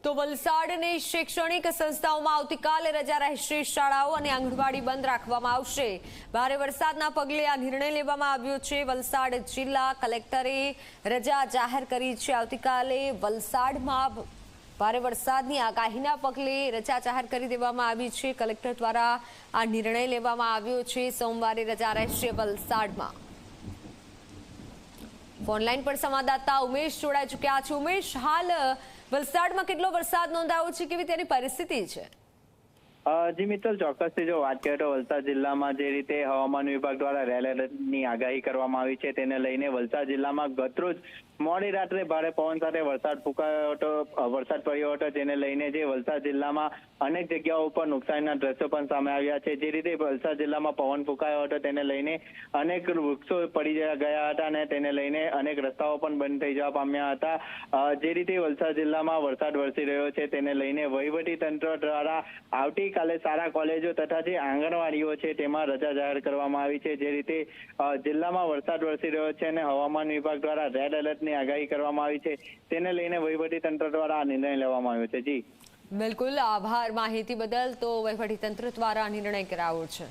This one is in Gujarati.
તો વલસાડની શૈક્ષણિક સંસ્થાઓમાં આવતીકાલે રજા રહેશે। શાળાઓ અને આંગણવાડી બંધ રાખવામાં આવશે। ભારે વરસાદના પગલે આ નિર્ણય લેવામાં આવ્યો છે। વલસાડ જિલ્લા કલેક્ટરે રજા જાહેર કરી છે। આવતીકાલે વલસાડમાં ભારે વરસાદની આગાહીના પગલે રજા જાહેર કરી દેવામાં આવી છે। કલેક્ટર દ્વારા આ નિર્ણય લેવામાં આવ્યો છે। સોમવારે રજા રહેશે વલસાડમાં। ફોનલાઈન પર સંવાદદાતા ઉમેશ જોડાઈ ચૂક્યા છે। ઉમેશ, હાલ વલસાડમાં કેટલો વરસાદ નોંધાયો છે, કેવી તેની પરિસ્થિતિ છે? જી મિત્તલ, ચોક્કસથી જો વાત કરીએ તો વલસાડ જિલ્લામાં જે રીતે હવામાન વિભાગ દ્વારા રેડ એલર્ટની આગાહી કરવામાં આવી છે તેને લઈને વલસાડ જિલ્લામાં ગતરોજ મોડી રાત્રે ભારે પવન સાથે વરસાદ પડ્યો હતો। જેને લઈને જે વલસાડ જિલ્લામાં અનેક જગ્યાઓ ઉપર નુકસાનના દ્રશ્યો પણ સામે આવ્યા છે। જે રીતે વલસાડ જિલ્લામાં પવન ફૂંકાયો હતો તેને લઈને અનેક વૃક્ષો પડી ગયા હતા અને તેને લઈને અનેક રસ્તાઓ પણ બંધ થઈ જવા પામ્યા હતા। જે રીતે વલસાડ જિલ્લામાં વરસાદ વરસી રહ્યો છે તેને લઈને વહીવટી તંત્ર દ્વારા આવતીકાલે શાળા કોલેજો તથા જે આંગણવાડીઓ છે તેમાં રજા જાહેર કરવામાં આવી છે। જે રીતે જિલ્લામાં વરસાદ વરસી રહ્યો છે અને હવામાન વિભાગ દ્વારા રેડ એલર્ટની આગાહી કરવામાં આવી છે તેને લઈને વહીવટી તંત્ર દ્વારા આ નિર્ણય લેવામાં આવ્યો છે। જી બિલકુલ, આભાર માહિતી બદલ। તો વહીવટી તંત્ર દ્વારા નિર્ણય કરાયો છે।